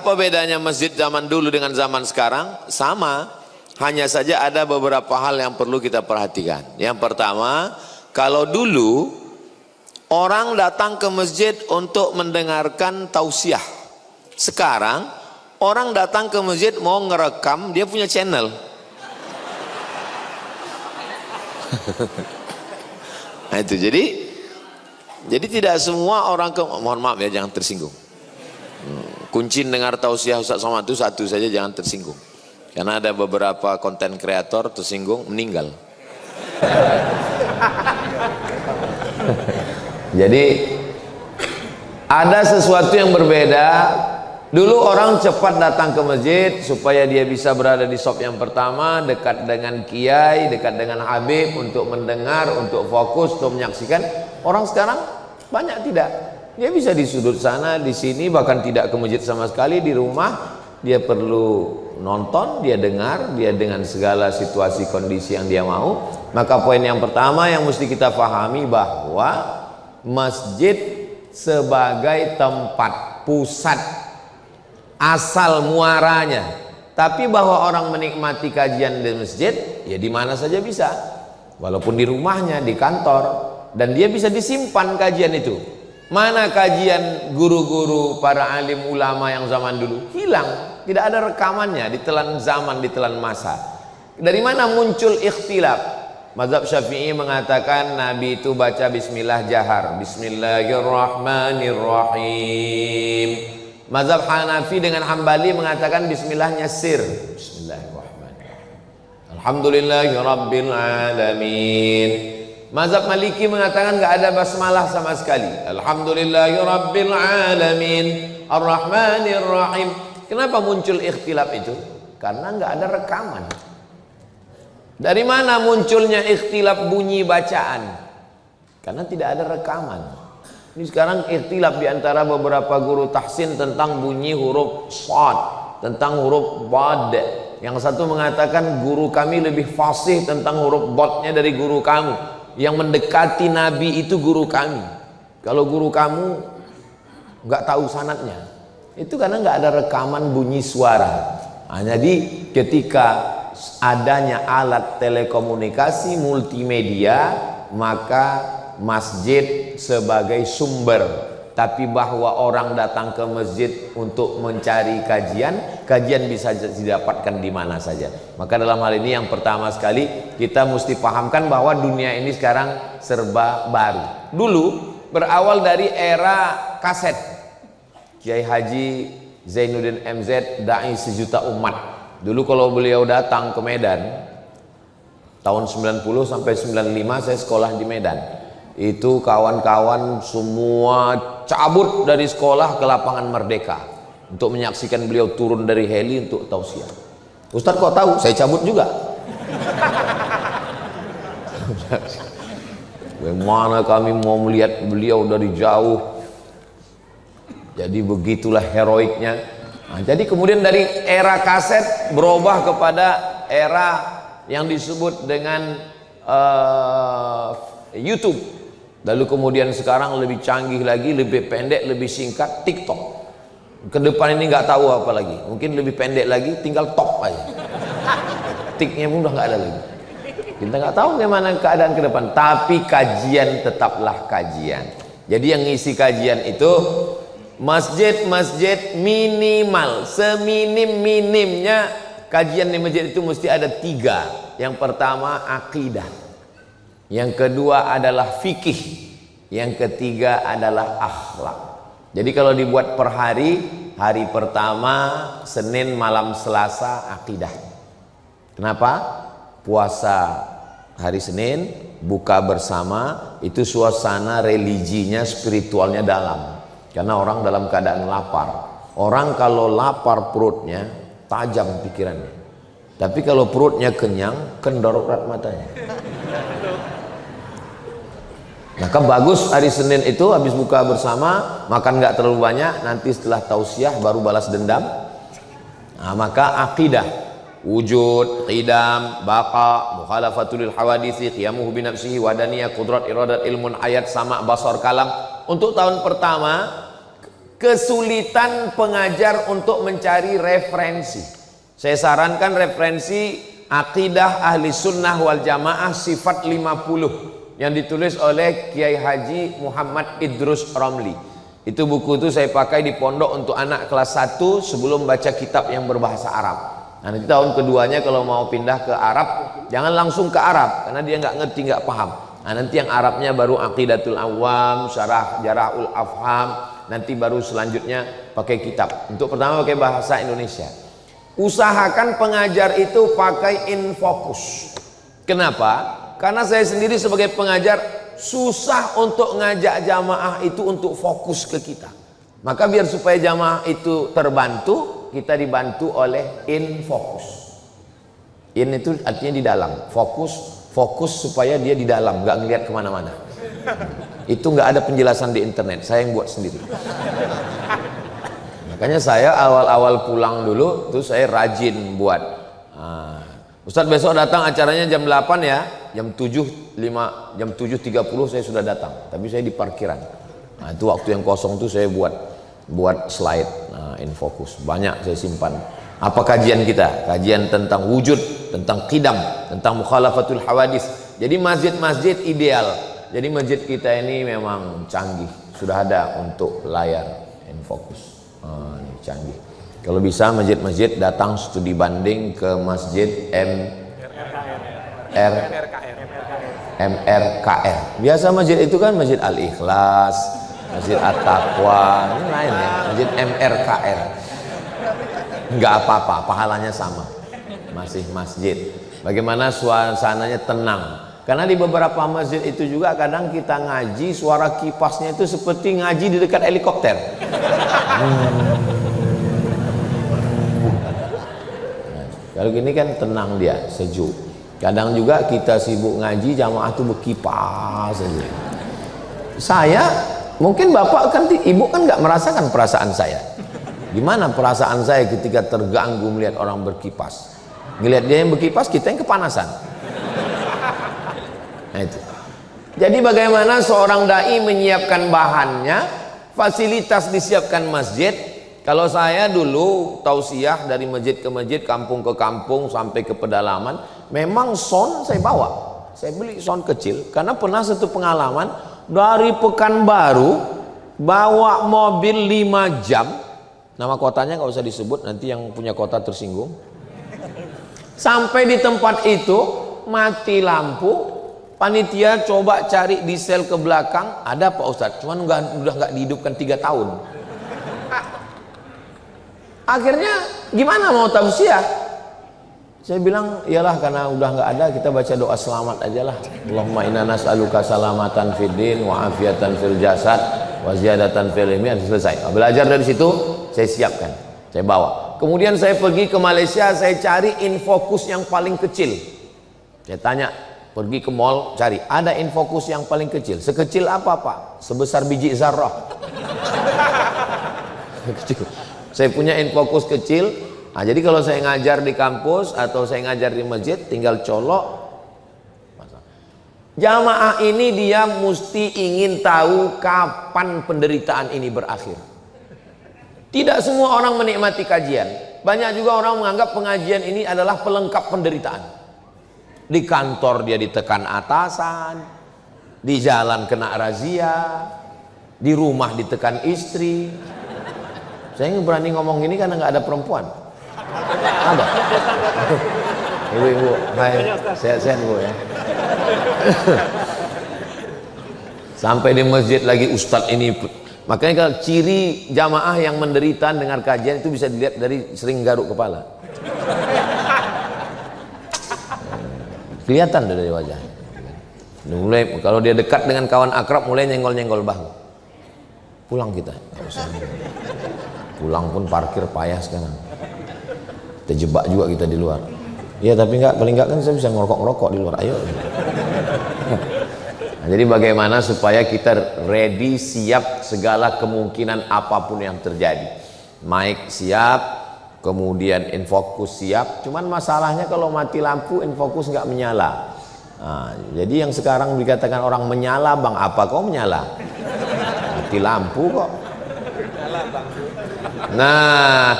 Apa bedanya masjid zaman dulu dengan zaman sekarang? Sama, hanya saja ada beberapa hal yang perlu kita perhatikan. Yang pertama, kalau dulu orang datang ke masjid untuk mendengarkan tausiah. Sekarang orang datang ke masjid mau ngerekam, dia punya channel. Nah itu, jadi tidak semua orang mohon maaf ya, jangan tersinggung. Kuncin dengar tausiah Ustaz Somad itu satu saja, jangan tersinggung. Karena ada beberapa konten kreator tersinggung meninggal. Jadi ada sesuatu yang berbeda. Dulu orang cepat datang ke masjid supaya dia bisa berada di saf yang pertama, dekat dengan kiai, dekat dengan habib, untuk mendengar, untuk fokus, untuk menyaksikan. Orang sekarang banyak tidak. Dia bisa di sudut sana, di sini, bahkan tidak ke masjid sama sekali. Di rumah dia perlu nonton, dia dengar, dia dengan segala situasi kondisi yang dia mau. Maka poin yang pertama yang mesti kita pahami bahwa masjid sebagai tempat pusat asal muaranya. Tapi bahwa orang menikmati kajian di masjid, ya di mana saja bisa. Walaupun di rumahnya, di kantor, dan dia bisa disimpan kajian itu. Mana kajian guru-guru para alim ulama yang zaman dulu? Hilang, tidak ada rekamannya, ditelan zaman, ditelan masa. Dari mana muncul ikhtilaf? Mazhab Syafi'i mengatakan Nabi itu baca bismillah jahar, bismillahirrahmanirrahim. Mazhab Hanafi dengan Hambali mengatakan bismillahnya sir, bismillahirrahmanirrahim, alhamdulillahirabbil alamin. Mazhab Maliki mengatakan enggak ada basmalah sama sekali, alhamdulillahirabbil alamin, arrahmanirrahim. Kenapa muncul ikhtilaf itu? Karena enggak ada rekaman. Dari mana munculnya ikhtilaf bunyi bacaan? Karena tidak ada rekaman. Ini sekarang ikhtilaf di antara beberapa guru tahsin tentang bunyi huruf shad, tentang huruf bad. Yang satu mengatakan guru kami lebih fasih tentang huruf badnya dari guru kamu. Yang mendekati Nabi itu guru kami. Kalau guru kamu nggak tahu sanadnya, itu karena nggak ada rekaman bunyi suara. Nah, jadi ketika adanya alat telekomunikasi multimedia, maka masjid sebagai sumber. Tapi bahwa orang datang ke masjid untuk mencari kajian bisa didapatkan di mana saja. Maka dalam hal ini yang pertama sekali kita mesti pahamkan bahwa dunia ini sekarang serba baru. Dulu berawal dari era kaset. Kiai Haji Zainuddin MZ, dai sejuta umat. Dulu kalau beliau datang ke Medan tahun 90 sampai 95 saya sekolah di Medan. Itu kawan-kawan semua cabut dari sekolah ke lapangan Merdeka untuk menyaksikan beliau turun dari heli untuk tausiah. Ustadz kok tahu? Saya cabut juga. Bagaimana kami mau melihat beliau dari jauh. Jadi begitulah heroiknya. Nah, jadi kemudian dari era kaset berubah kepada era yang disebut dengan YouTube. Lalu kemudian sekarang lebih canggih lagi, lebih pendek, lebih singkat, TikTok. Ke depan ini nggak tahu apa lagi. Mungkin lebih pendek lagi, tinggal top aja. Tiknya pun udah nggak ada lagi. Kita nggak tahu bagaimana keadaan ke depan. Tapi kajian tetaplah kajian. Jadi yang ngisi kajian itu masjid-masjid minimal, seminim-minimnya kajian di masjid itu mesti ada 3. Yang pertama akidah. Yang kedua adalah fikih. Yang ketiga adalah akhlak. Jadi kalau dibuat per hari, hari pertama Senin malam Selasa akidah. Kenapa? Puasa hari Senin, buka bersama, itu suasana religinya, spiritualnya dalam. Karena orang dalam keadaan lapar. Orang kalau lapar perutnya tajam pikirannya. Tapi kalau perutnya kenyang, kendor erat matanya. Maka bagus hari Senin itu habis buka bersama, makan nggak terlalu banyak, nanti setelah tausiah baru balas dendam. Nah, maka akidah, wujud, qidam, baqa, mukhalafatul hawadisi, qiyamuhu bi nafsihi, wadaniyah, qudrat, iradat, ilmun, ayat, sama, basar, kalam. Untuk tahun pertama kesulitan pengajar untuk mencari referensi. Saya sarankan referensi Aqidah Ahli Sunnah wal Jamaah Sifat 50 yang ditulis oleh Kiai Haji Muhammad Idrus Romli. Itu buku itu saya pakai di pondok untuk anak kelas 1 sebelum baca kitab yang berbahasa Arab. Nah, nanti tahun keduanya kalau mau pindah ke Arab, jangan langsung ke Arab karena dia nggak ngerti, nggak paham. Nah, nanti yang Arabnya baru Aqidatul Awam, Syarah Jarahul Afham, nanti baru selanjutnya pakai kitab. Untuk pertama pakai bahasa Indonesia. Usahakan pengajar itu pakai infocus. Kenapa? Karena saya sendiri sebagai pengajar susah untuk ngajak jamaah itu untuk fokus ke kita. Maka biar supaya jamaah itu terbantu, kita dibantu oleh infocus. In itu artinya di dalam, fokus supaya dia di dalam, nggak ngelihat kemana-mana. Itu nggak ada penjelasan di internet, saya yang buat sendiri. Makanya saya awal-awal pulang dulu tuh saya rajin buat. Ustadz besok datang acaranya jam 8 ya, jam 7.30 saya sudah datang, tapi saya di parkiran. Nah, itu waktu yang kosong tuh saya buat slide, infocus banyak saya simpan. Apa kajian kita? Kajian tentang wujud, tentang qidam, tentang mukhalafatul hawadis. Jadi masjid-masjid ideal. Jadi masjid kita ini memang canggih, sudah ada untuk layar infocus. Ini canggih. Kalau bisa masjid-masjid datang studi banding ke masjid MRKR. Biasa masjid itu kan masjid Al-Ikhlas, masjid At-Taqwa, ini lain ya, masjid MRKR. Enggak apa-apa, pahalanya sama. Masih masjid. Bagaimana suasananya tenang. Karena di beberapa masjid itu juga kadang kita ngaji, suara kipasnya itu seperti ngaji di dekat helikopter. Kalau gini kan tenang dia, sejuk. Kadang juga kita sibuk ngaji, jamaah tuh berkipas saja. Saya, mungkin bapak kan, ibu kan nggak merasakan perasaan saya. Gimana perasaan saya ketika terganggu melihat orang berkipas? Ngelihat dia yang berkipas, kita yang kepanasan. Nah itu. Jadi bagaimana seorang dai menyiapkan bahannya, fasilitas disiapkan masjid. Kalau saya dulu tausiah dari masjid ke masjid, kampung ke kampung sampai ke pedalaman, memang sound saya bawa. Saya beli sound kecil karena pernah satu pengalaman dari Pekanbaru bawa mobil 5 jam. Nama kotanya nggak usah disebut, nanti yang punya kota tersinggung. Sampai di tempat itu mati lampu. Panitia coba cari diesel ke belakang, ada Pak Ustadz, cuman udah nggak dihidupkan 3 tahun. Akhirnya gimana mau tausiah? Saya bilang iyalah karena udah nggak ada, kita baca doa selamat aja lah. Allahumma inna nas'aluka salamatan fid din wa afiatan fil jasad wa ziyadatan fil ilmi. Selesai. Belajar dari situ saya siapkan, saya bawa. Kemudian saya pergi ke Malaysia, saya cari infocus yang paling kecil. Saya tanya, pergi ke mall cari, ada infocus yang paling kecil. Sekecil apa Pak? Sebesar biji zarrah. Kecil. Saya punya infocus kecil. Nah, jadi kalau saya ngajar di kampus atau saya ngajar di masjid, tinggal colok. Jamaah ini dia mesti ingin tahu kapan penderitaan ini berakhir. Tidak semua orang menikmati kajian. Banyak juga orang menganggap pengajian ini adalah pelengkap penderitaan. Di kantor dia ditekan atasan, di jalan kena razia, di rumah ditekan istri. Saya nggak berani ngomong gini karena nggak ada perempuan. Ada. Ibu-ibu, hai, sehat-sehat Bu ya. Sampai di masjid lagi ustadz ini. Makanya kalau ciri jamaah yang menderita dengar kajian itu bisa dilihat dari sering garuk kepala. Kelihatan dari wajahnya. Mulai kalau dia dekat dengan kawan akrab mulai nyenggol-nyenggol bahu. Pulang kita. Pulang pun parkir payah sekarang. Terjebak juga kita di luar. Ya tapi enggak, paling enggak kan saya bisa ngerokok-ngerokok di luar. Ayo. Nah, jadi bagaimana supaya kita ready, siap segala kemungkinan apapun yang terjadi. Mic siap, kemudian infocus siap. Cuman masalahnya kalau mati lampu infocus nggak menyala. Nah, jadi yang sekarang dikatakan orang menyala, bang apa kau menyala? Mati lampu kok. Nah,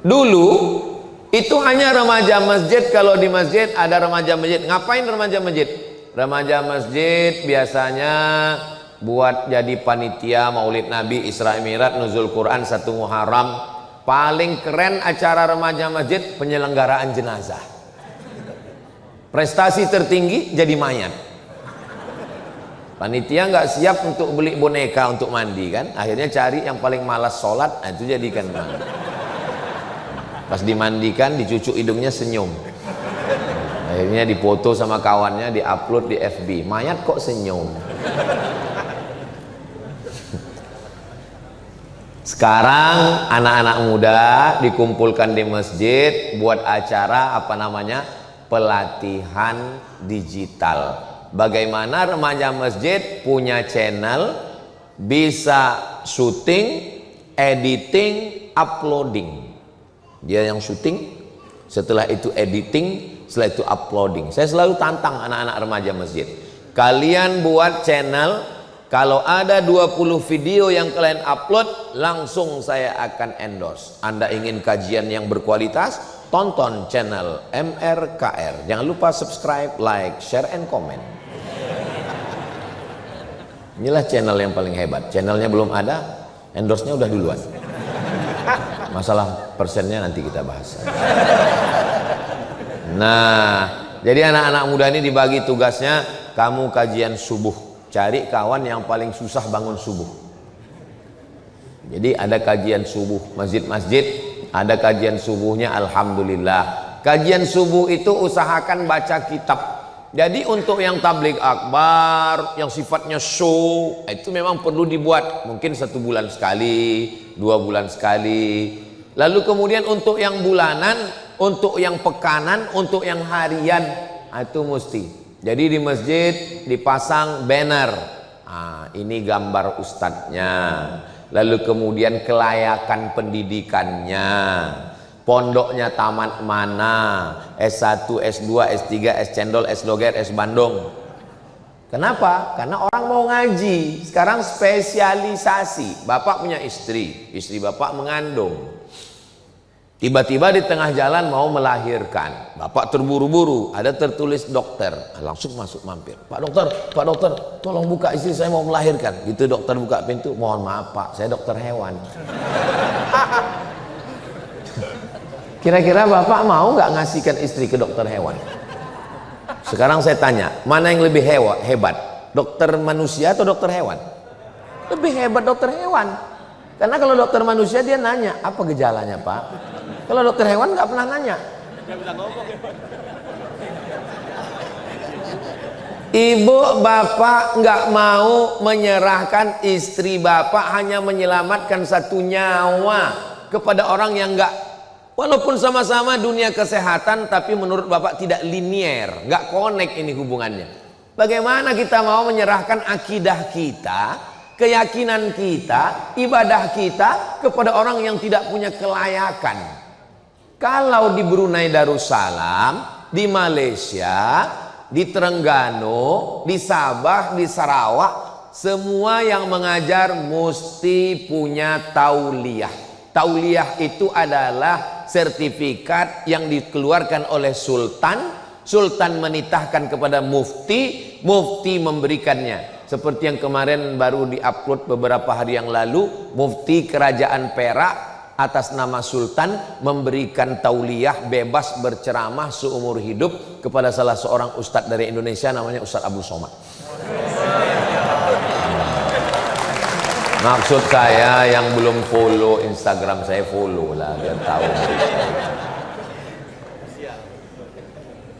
dulu itu hanya remaja masjid. Kalau di masjid ada remaja masjid. Ngapain remaja masjid? Remaja masjid biasanya buat jadi panitia Maulid Nabi, Isra Mi'raj, Nuzul Quran, 1 Muharram. Paling keren acara remaja masjid penyelenggaraan jenazah. Prestasi tertinggi jadi mayat. Panitia nggak siap untuk beli boneka untuk mandi kan, akhirnya cari yang paling malas sholat, nah itu jadikan mandi. Pas dimandikan dicucuk hidungnya senyum, akhirnya dipoto sama kawannya, diupload di FB, mayat kok senyum. Sekarang anak-anak muda dikumpulkan di masjid buat acara apa namanya, pelatihan digital. Bagaimana remaja masjid punya channel, bisa syuting, editing, uploading. Dia yang syuting, setelah itu editing, setelah itu uploading. Saya selalu tantang anak-anak remaja masjid, kalian buat channel, kalau ada 20 video yang kalian upload, langsung saya akan endorse. Anda ingin kajian yang berkualitas, tonton channel MRKR. Jangan lupa subscribe, like, share, and comment. Inilah channel yang paling hebat. Channelnya belum ada, endorse-nya udah duluan. Masalah persennya nanti kita bahas. Nah, jadi anak-anak muda ini dibagi tugasnya, kamu kajian subuh, cari kawan yang paling susah bangun subuh. Jadi ada kajian subuh, masjid-masjid ada kajian subuhnya, alhamdulillah. Kajian subuh itu usahakan baca kitab. Jadi untuk yang tabligh akbar, yang sifatnya show, itu memang perlu dibuat mungkin 1 bulan sekali, 2 bulan sekali. Lalu kemudian untuk yang bulanan, untuk yang pekanan, untuk yang harian, itu mesti. Jadi di masjid dipasang banner, ini gambar ustadznya, lalu kemudian kelayakan pendidikannya, pondoknya tamat mana, S1, S2, S3, S Cendol, S Loger, S Bandung. Kenapa? Karena orang mau ngaji. Sekarang spesialisasi. Bapak punya istri, istri bapak mengandung. Tiba-tiba di tengah jalan mau melahirkan, bapak terburu-buru, ada tertulis dokter, langsung masuk mampir. Pak dokter, tolong buka, istri saya mau melahirkan. Gitu dokter buka pintu, mohon maaf pak, saya dokter hewan. Kira-kira bapak mau nggak ngasihkan istri ke dokter hewan? Sekarang saya tanya, mana yang lebih hebat? Dokter manusia atau dokter hewan? Lebih hebat dokter hewan. Karena kalau dokter manusia dia nanya, apa gejalanya pak? Kalau dokter hewan nggak pernah nanya. Ibu bapak nggak mau menyerahkan istri bapak, hanya menyelamatkan 1 nyawa kepada orang yang nggak, walaupun sama-sama dunia kesehatan, tapi menurut bapak tidak linier, nggak connect ini hubungannya. Bagaimana kita mau menyerahkan akidah kita, keyakinan kita, ibadah kita kepada orang yang tidak punya kelayakan? Kalau di Brunei Darussalam, di Malaysia, di Terengganu, di Sabah, di Sarawak, semua yang mengajar mesti punya tauliyah. Tauliyah itu adalah sertifikat yang dikeluarkan oleh sultan. Sultan menitahkan kepada mufti, mufti memberikannya. Seperti yang kemarin baru diupload beberapa hari yang lalu, mufti kerajaan Perak atas nama sultan memberikan tauliyah bebas berceramah seumur hidup kepada salah seorang ustadz dari Indonesia, namanya Ustadz Abdul Somad. Maksud saya yang belum follow Instagram saya, follow lah biar tahu.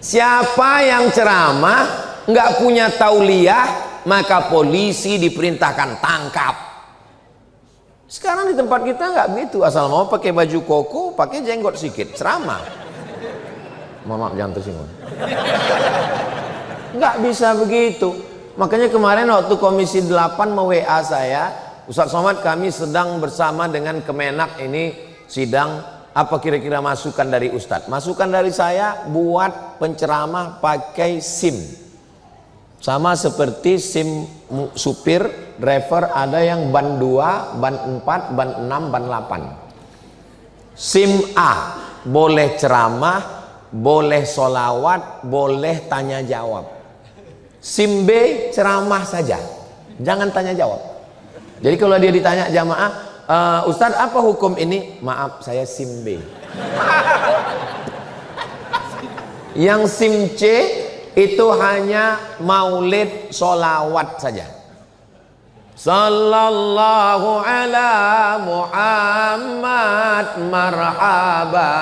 Siapa yang ceramah nggak punya tauliyah, maka polisi diperintahkan tangkap. Sekarang di tempat kita nggak begitu, asal mau pakai baju koko, pakai jenggot sedikit, ceramah. Maaf jangan tersinggung. Nggak bisa begitu. Makanya kemarin waktu Komisi 8 me-WA saya, Ustadz Somad, kami sedang bersama dengan Kemenak ini sidang, apa kira-kira masukan dari Ustadz? Masukan dari saya, buat penceramah pakai SIM. Sama seperti SIM supir, driver, ada yang ban 2, ban 4, ban 6, ban 8. SIM A boleh ceramah, boleh solawat, boleh tanya jawab. SIM B ceramah saja, jangan tanya jawab. Jadi kalau dia ditanya jamaah, Ustadz apa hukum ini? Maaf, saya SIM B. Yang SIM C itu hanya maulid solawat saja. Sallallahu ala Muhammad marhaba,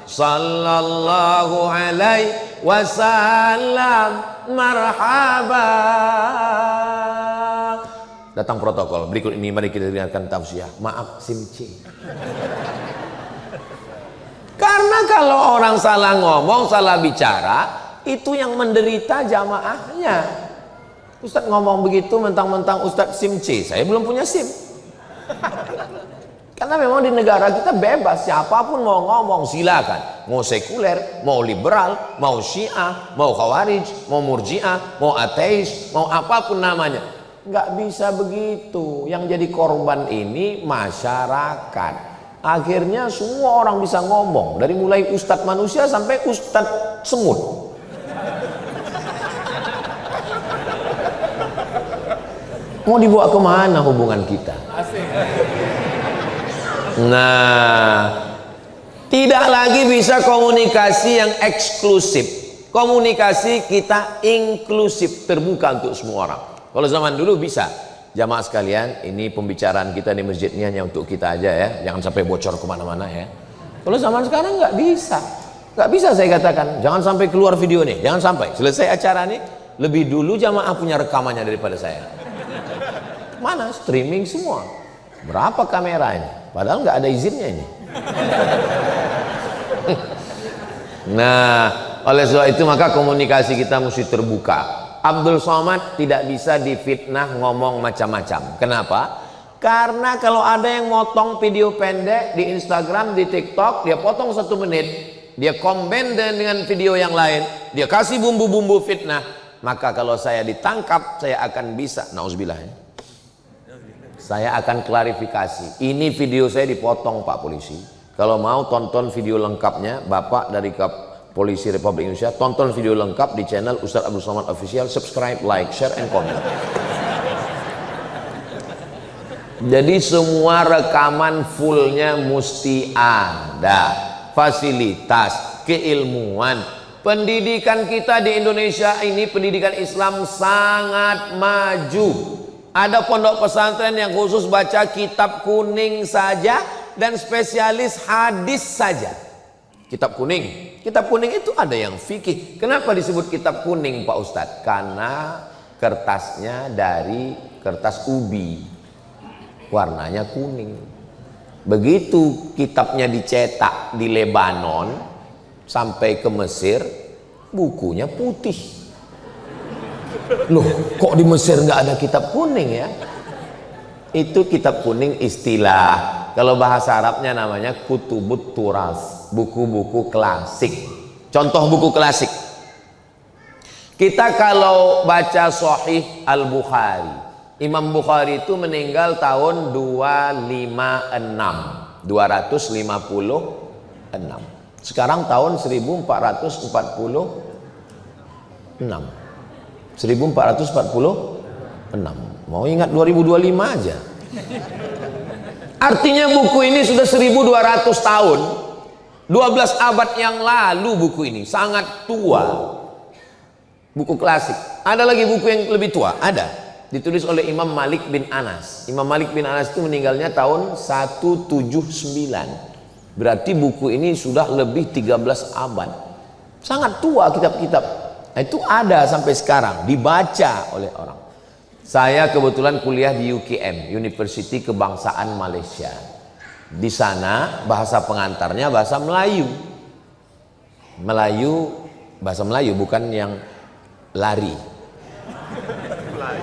sallallahu alaihi wasallam marhaba. Datang protokol, berikut ini mari kita dengarkan tausiah. Maaf, SIM C. Karena kalau orang salah ngomong, salah bicara, itu yang menderita jamaahnya. Ustadz ngomong begitu mentang-mentang Ustadz SIM C, saya belum punya SIM. Karena memang di negara kita bebas, siapapun mau ngomong silakan. Mau sekuler, mau liberal, mau syiah, mau khawarij, mau murjiah, mau ateis, mau apapun namanya. Nggak bisa begitu. Yang jadi korban ini masyarakat. Akhirnya semua orang bisa ngomong, dari mulai ustadz manusia sampai ustadz semut. Mau dibawa kemana hubungan kita? Nah, tidak lagi bisa komunikasi yang eksklusif. Komunikasi kita inklusif, terbuka untuk semua orang. Kalau zaman dulu bisa. Jamaah sekalian, ini pembicaraan kita di masjid ini hanya untuk kita aja ya, jangan sampai bocor kemana-mana ya. Kalau zaman sekarang nggak bisa, saya katakan, jangan sampai keluar video nih, jangan sampai selesai acara nih, lebih dulu jamaah punya rekamannya daripada saya. Mana streaming semua, berapa kamera ini, padahal nggak ada izinnya ini. Nah, oleh sebab itu maka komunikasi kita mesti terbuka. Abdul Somad tidak bisa difitnah ngomong macam-macam. Kenapa? Karena kalau ada yang motong video pendek di Instagram, di TikTok, dia potong 1 menit, dia combine dengan video yang lain, dia kasih bumbu-bumbu fitnah, maka kalau saya ditangkap, saya akan bisa, nauzubillah ya, saya akan klarifikasi. Ini video saya dipotong Pak Polisi. Kalau mau tonton video lengkapnya, Bapak dari Polisi Republik Indonesia, tonton video lengkap di channel Ustadz Abdul Somad Official, subscribe, like, share, and comment. Jadi semua rekaman fullnya mesti ada. Fasilitas, keilmuan. Pendidikan kita di Indonesia ini, pendidikan Islam sangat maju. Ada pondok pesantren yang khusus baca kitab kuning saja dan spesialis hadis saja. Kitab kuning itu ada yang fikih. Kenapa disebut kitab kuning Pak Ustadz? Karena kertasnya dari kertas ubi, warnanya kuning. Begitu kitabnya dicetak di Lebanon sampai ke Mesir, bukunya putih. Loh, kok di Mesir nggak ada kitab kuning ya? Itu kitab kuning istilah. Kalau bahasa Arabnya namanya kutubut turas, buku-buku klasik. Contoh buku klasik. Kita kalau baca Sahih Al-Bukhari, Imam Bukhari itu meninggal tahun 256. Sekarang tahun 1446. Mau ingat 2025 aja. Artinya buku ini sudah 1200 tahun, 12 abad yang lalu buku ini, sangat tua. Buku klasik. Ada lagi buku yang lebih tua? Ada. Ditulis oleh Imam Malik bin Anas. Imam Malik bin Anas itu meninggalnya tahun 179. Berarti buku ini sudah lebih 13 abad. Sangat tua kitab-kitab. Nah, itu ada sampai sekarang, dibaca oleh orang. Saya kebetulan kuliah di UKM, University Kebangsaan Malaysia. Di sana bahasa pengantarnya bahasa Melayu. Bahasa Melayu bukan yang lari.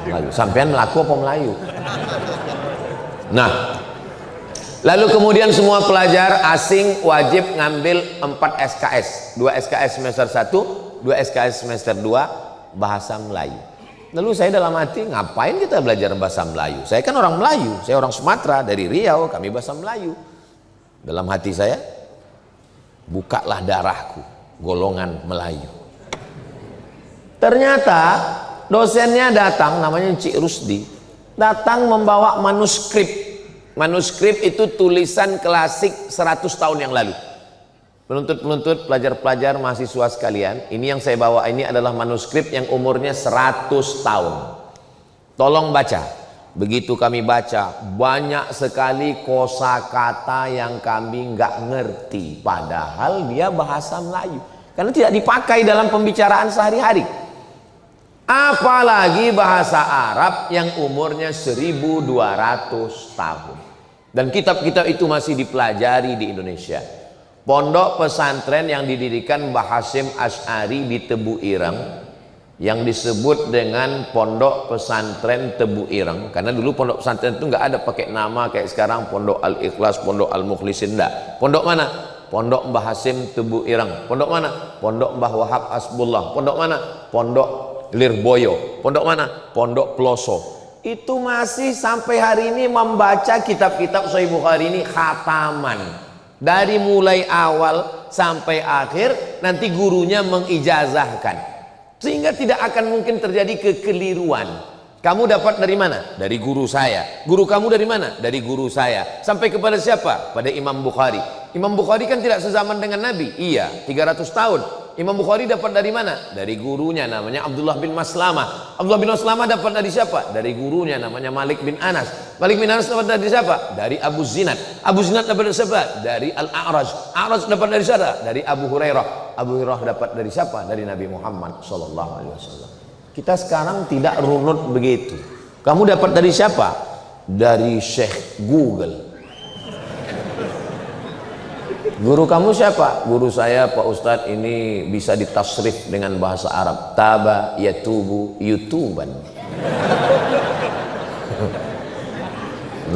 Melayu. Sampean melaku apa Melayu? Nah, lalu kemudian semua pelajar asing wajib ngambil 4 SKS. 2 SKS semester 1, 2 SKS semester 2, bahasa Melayu. Lalu saya dalam hati, ngapain kita belajar bahasa Melayu? Saya kan orang Melayu, saya orang Sumatera, dari Riau, kami bahasa Melayu. Dalam hati saya, bukalah darahku, golongan Melayu. Ternyata dosennya datang, namanya Cik Rusdi, datang membawa manuskrip. Manuskrip itu tulisan klasik 100 tahun yang lalu. Penuntut-penuntut, pelajar-pelajar, mahasiswa sekalian, ini yang saya bawa ini adalah manuskrip yang umurnya 100 tahun. Tolong baca. Begitu kami baca, banyak sekali kosakata yang kami nggak ngerti, padahal dia bahasa Melayu, karena tidak dipakai dalam pembicaraan sehari-hari. Apalagi bahasa Arab yang umurnya 1200 tahun. Dan kitab-kitab itu masih dipelajari di Indonesia. Pondok pesantren yang didirikan Mbah Hasyim Asy'ari di Tebu Ireng, yang disebut dengan Pondok Pesantren Tebu Ireng, karena dulu pondok pesantren itu nggak ada pakai nama kayak sekarang Pondok Al-Ikhlas, Pondok Al-Mukhlisin, enggak. Pondok mana? Pondok Mbah Hasyim Tebu Ireng. Pondok mana? Pondok Mbah Wahab Asbullah. Pondok mana? Pondok Lirboyo. Pondok mana? Pondok Ploso. Itu masih sampai hari ini membaca kitab-kitab Sahih Bukhari ini khataman. Dari mulai awal sampai akhir, nanti gurunya mengijazahkan, sehingga tidak akan mungkin terjadi kekeliruan. Kamu dapat dari mana? Dari guru saya. Guru kamu dari mana? Dari guru saya. Sampai kepada siapa? Pada Imam Bukhari. Imam Bukhari kan tidak sezaman dengan Nabi. Iya, 300 tahun. Imam Bukhari dapat dari mana? Dari gurunya, namanya Abdullah bin Maslamah. Abdullah bin Maslamah dapat dari siapa? Dari gurunya, namanya Malik bin Anas. Malik bin Anas dapat dari siapa? Dari Abu Zinad. Abu Zinad dapat dari siapa? Dari Al-A'raj. A'raj dapat dari siapa? Dari Abu Hurairah. Abu Hurairah dapat dari siapa? Dari Nabi Muhammad SAW. Kita sekarang tidak runut begitu. Kamu dapat dari siapa? Dari Syekh Google. Guru kamu siapa? Guru saya Pak Ustadz, ini bisa ditasrif dengan bahasa Arab. Taba yatubu yutuban.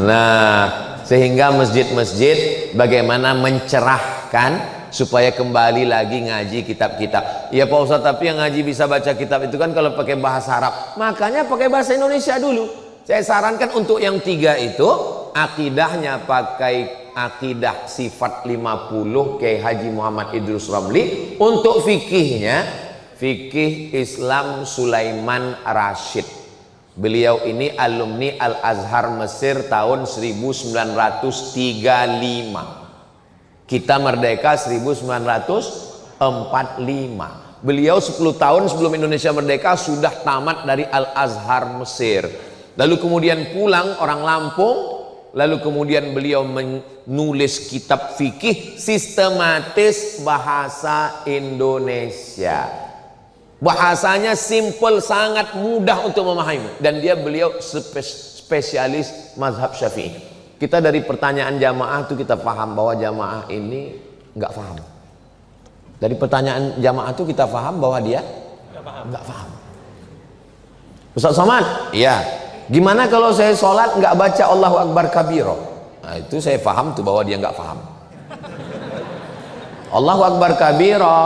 Nah, sehingga masjid-masjid bagaimana mencerahkan supaya kembali lagi ngaji kitab-kitab. Ya Pak Ustadz, tapi yang ngaji bisa baca kitab itu kan kalau pakai bahasa Arab. Makanya pakai bahasa Indonesia dulu. Saya sarankan untuk yang 3 itu, akidahnya pakai akidah sifat 50 Kiai Haji Muhammad Idrus Ramli. Untuk fikihnya, fikih Islam Sulaiman Rashid. Beliau ini alumni Al-Azhar Mesir tahun 1935. Kita merdeka 1945. Beliau 10 tahun sebelum Indonesia merdeka sudah tamat dari Al-Azhar Mesir. Lalu kemudian pulang orang Lampung. Lalu kemudian beliau menulis kitab fikih sistematis bahasa Indonesia. Bahasanya simple, sangat mudah untuk memahami. Dan beliau spesialis mazhab Syafi'i. Kita dari pertanyaan jamaah itu kita paham bahwa jamaah ini nggak paham. Dari pertanyaan jamaah itu kita paham bahwa dia nggak paham. Ustaz Somad, iya. Gimana kalau saya sholat nggak baca Allahu Akbar kabiro? Nah itu saya paham tuh bahwa dia nggak paham. Allahu Akbar kabiro,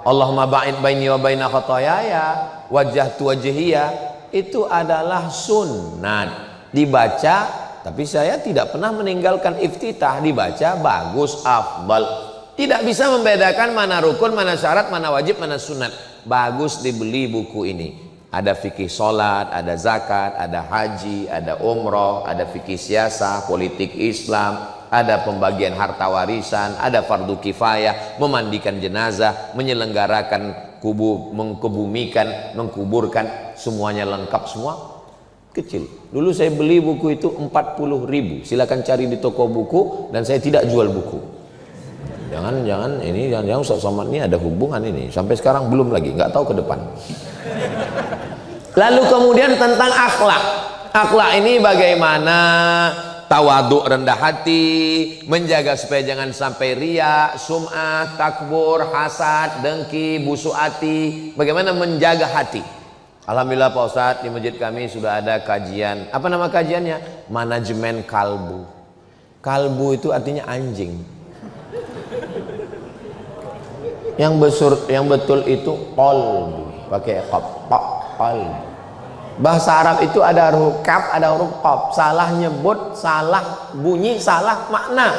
Allahumma ba'id baini wa baina khotoyaya, wajjahtu wajhiyya, itu adalah sunnat. Dibaca, tapi saya tidak pernah meninggalkan iftitah. Dibaca, bagus, afdal. Tidak bisa membedakan mana rukun, mana syarat, mana wajib, mana sunat. Bagus dibeli buku ini. Ada fikih sholat, ada zakat, ada haji, ada umroh, ada fikih siasah, politik Islam, ada pembagian harta warisan, ada fardu kifayah, memandikan jenazah, menyelenggarakan mengkebumikan, mengkuburkan, semuanya lengkap semua. Kecil. Dulu saya beli buku itu 40.000. Silakan cari di toko buku, dan saya tidak jual buku. Jangan Ustaz Somad ini ada hubungan ini. Sampai sekarang belum lagi, nggak tahu ke depan. Lalu kemudian tentang akhlak. Akhlak ini bagaimana tawaduk, rendah hati, menjaga supaya jangan sampai riya, sum'ah, takbur, hasad, dengki, busuk hati. Bagaimana menjaga hati. Alhamdulillah Pak Ustadz, di masjid kami sudah ada kajian. Apa nama kajiannya? Manajemen kalbu. Kalbu itu artinya anjing. Yang betul itu qalbu, pakai qaf. qalb. Bahasa Arab itu ada huruf kaf, ada huruf qaf. Salah nyebut, salah bunyi, salah makna.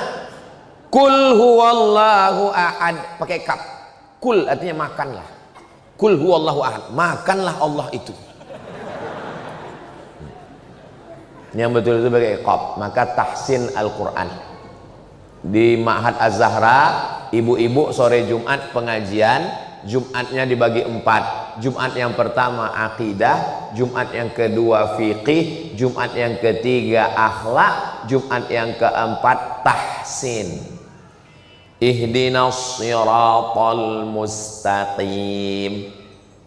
Kul huwallahu ahad pakai kaf. Kul artinya makanlah. Kul huwallahu ahad, makanlah Allah itu. Yang betul itu pakai qaf. Maka tahsin Al-Quran di Ma'had Az-Zahra, ibu-ibu sore Jumat pengajian. Jumatnya dibagi 4. Jumat yang pertama akidah, Jumat yang kedua fiqih, Jumat yang ketiga akhlak, Jumat yang keempat tahsin. Ihdinas siratal mustaqim.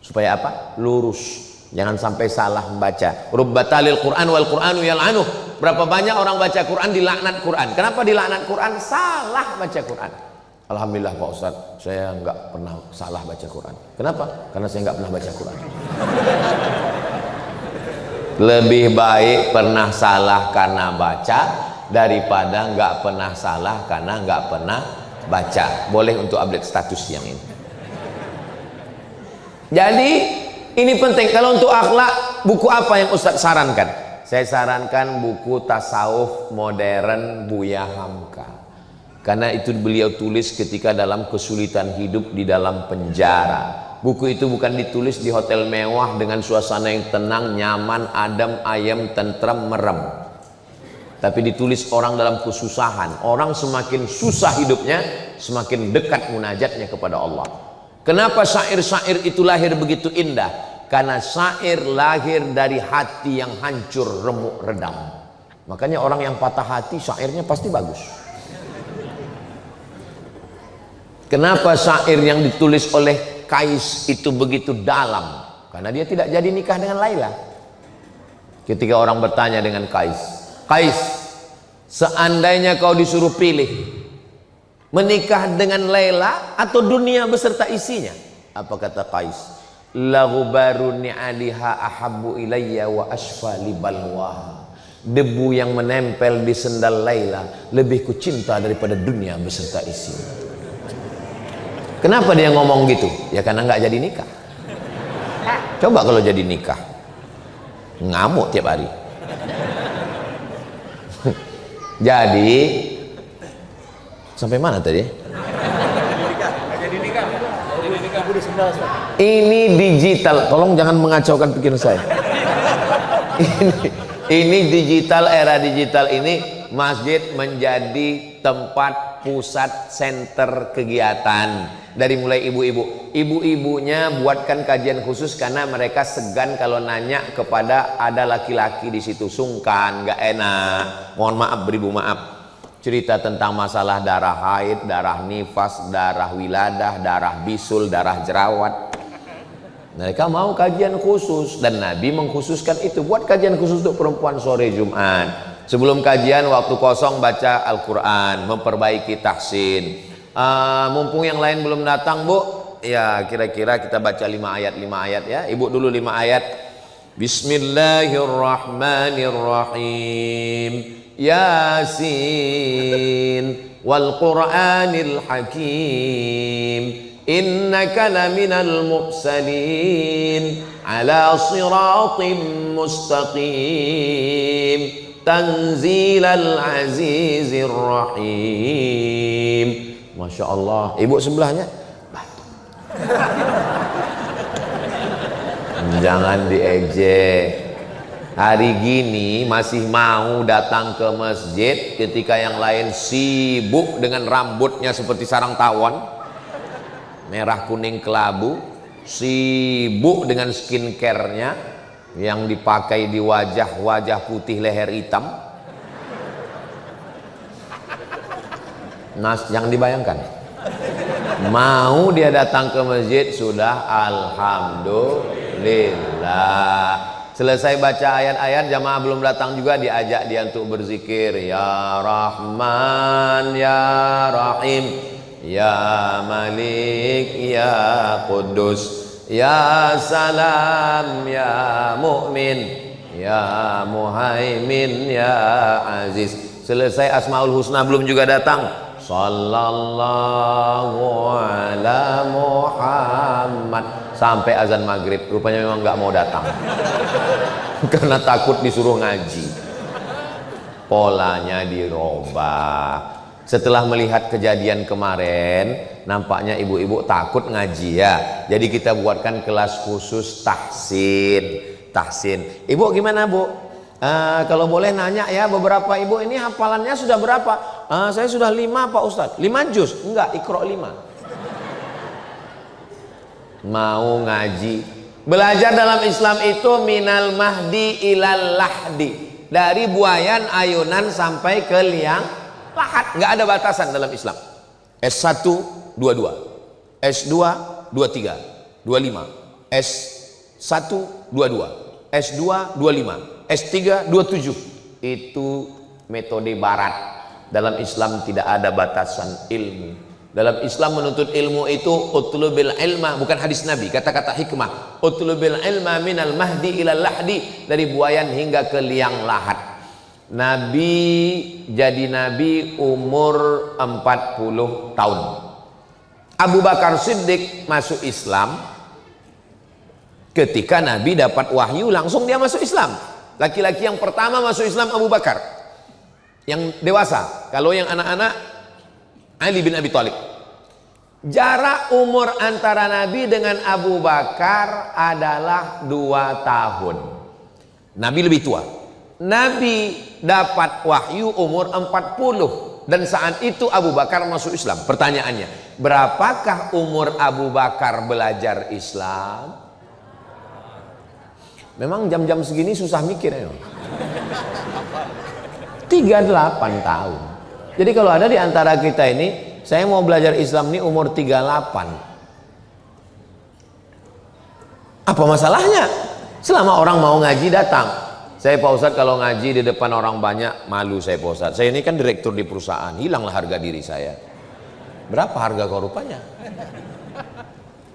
Supaya apa? Lurus. Jangan sampai salah membaca. Rubbatalil Quran wal Quranu yal'anuh. Berapa banyak orang baca Quran dilaknat Quran. Kenapa dilaknat Quran? Salah baca Quran. Alhamdulillah Pak Ustadz, saya nggak pernah salah baca Quran. Kenapa? Karena saya nggak pernah baca Quran. Lebih baik pernah salah karena baca daripada nggak pernah salah karena nggak pernah baca. Boleh untuk update status yang ini. Jadi ini penting. Kalau untuk akhlak, buku apa yang Ustadz sarankan? Saya sarankan buku tasawuf modern Buya Hamka. Karena itu beliau tulis ketika dalam kesulitan hidup di dalam penjara. Buku itu bukan ditulis di hotel mewah dengan suasana yang tenang, nyaman, adem, ayem, tentram, merem. Tapi ditulis orang dalam kesusahan. Orang semakin susah hidupnya, semakin dekat munajatnya kepada Allah. Kenapa syair-syair itu lahir begitu indah? Karena syair lahir dari hati yang hancur, remuk, redam. Makanya orang yang patah hati, syairnya pasti bagus. Kenapa syair yang ditulis oleh Kais itu begitu dalam? Karena dia tidak jadi nikah dengan Laila. Ketika orang bertanya dengan Kais, Kais, seandainya kau disuruh pilih menikah dengan Laila atau dunia beserta isinya, apa kata Kais? Laghubaru ni'aliha ahabbu ilayya wa asfa li balwa. Debu yang menempel di sendal Laila lebih kucinta daripada dunia beserta isinya. Kenapa dia ngomong gitu? Ya karena nggak jadi nikah. Coba kalau jadi nikah, ngamuk tiap hari. Jadi sampai mana tadi? Ini digital. Tolong jangan mengacaukan pikiran saya. Ini digital, era digital ini masjid menjadi tempat pusat center kegiatan. Dari mulai ibu-ibu, ibu-ibunya buatkan kajian khusus karena mereka segan kalau nanya kepada ada laki-laki di situ, sungkan, nggak enak. Mohon maaf, beribu maaf. Cerita tentang masalah darah haid, darah nifas, darah wiladah, darah bisul, darah jerawat. Mereka mau kajian khusus dan Nabi mengkhususkan itu. Buat kajian khusus untuk perempuan sore Jumat. Sebelum kajian waktu kosong baca Al-Quran, memperbaiki tahsin. Mumpung yang lain belum datang Bu, ya kira-kira kita baca 5 ayat ya. Ibu dulu 5 ayat. Bismillahirrahmanirrahim. Yasin wal Qur'anil Hakim. Innaka laminal mursalin ala siratim mustaqim. Tanzilal azizir rahim. Masya Allah. Ibu sebelahnya batu. Jangan diejek. Hari gini masih mau datang ke masjid ketika yang lain sibuk dengan rambutnya seperti sarang tawon, merah kuning kelabu, sibuk dengan skincare-nya yang dipakai di wajah putih leher hitam. Nas, jangan dibayangkan. Mau dia datang ke masjid sudah alhamdulillah. Selesai baca ayat-ayat, jamaah belum datang juga diajak dia untuk berzikir. Ya Rahman, Ya Rahim, Ya Malik, Ya Quddus, Ya Salam, Ya Mu'min, Ya Muhaimin, Ya Aziz. Selesai Asmaul Husna belum juga datang. Sallallahu ala Muhammad sampai azan maghrib. Rupanya memang nggak mau datang karena takut disuruh ngaji. Polanya dirubah. Setelah melihat kejadian kemarin, nampaknya ibu-ibu takut ngaji ya. Jadi kita buatkan kelas khusus tahsin. Ibu gimana bu? Kalau boleh nanya ya, beberapa ibu ini hafalannya sudah berapa? Saya sudah 5 Pak Ustadz. 5 juz? Enggak, Iqra 5. Mau ngaji. Belajar dalam Islam itu minal mahdi ilal lahdi. Dari buayan ayunan sampai ke liang lahat, nggak ada batasan dalam Islam. S1 22, S2 23, 25, S1 22, S2 25, S3 27. Itu metode barat. Dalam Islam tidak ada batasan ilmu. Dalam Islam menuntut ilmu itu utlubil ilma, bukan hadis Nabi, kata-kata hikmah. Utlubil ilma minal mahdi ilal lahdi, dari buayan hingga ke liang lahat. Nabi jadi nabi umur 40 tahun. Abu Bakar Siddiq masuk Islam ketika Nabi dapat wahyu, langsung dia masuk Islam. Laki-laki yang pertama masuk Islam Abu Bakar, yang dewasa. Kalau yang anak-anak, Ali bin Abi Thalib. Jarak umur antara Nabi dengan Abu Bakar adalah 2 tahun. Nabi lebih tua. Nabi dapat wahyu umur 40, dan saat itu Abu Bakar masuk Islam. Pertanyaannya, berapakah umur Abu Bakar belajar Islam? Memang jam-jam segini susah mikir ya. 38 tahun. Jadi kalau ada di antara kita ini, saya mau belajar Islam ini umur 38. Apa masalahnya? Selama orang mau ngaji datang. Saya Pak Ustadz kalau ngaji di depan orang banyak malu saya Pak Ustadz. Saya ini kan direktur di perusahaan, hilanglah harga diri saya. Berapa harga kau rupanya?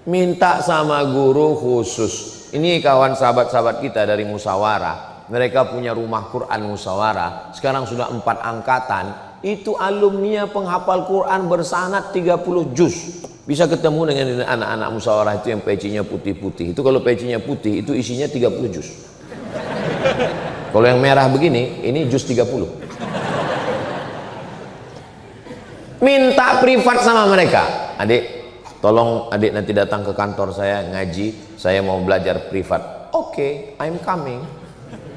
Minta sama guru khusus. Ini kawan sahabat-sahabat kita dari Musyawarah. Mereka punya rumah Quran Musyawarah. Sekarang sudah 4 angkatan. Itu alumni penghafal Quran bersanad 30 juz. Bisa ketemu dengan anak-anak Musyawarah itu yang pecinya putih-putih. Itu kalau pecinya putih itu isinya 30 juz. Kalau yang merah begini, ini juz 30. Minta privat sama mereka. Adik, tolong adik nanti datang ke kantor saya ngaji. Saya mau belajar privat. Oke, I'm coming.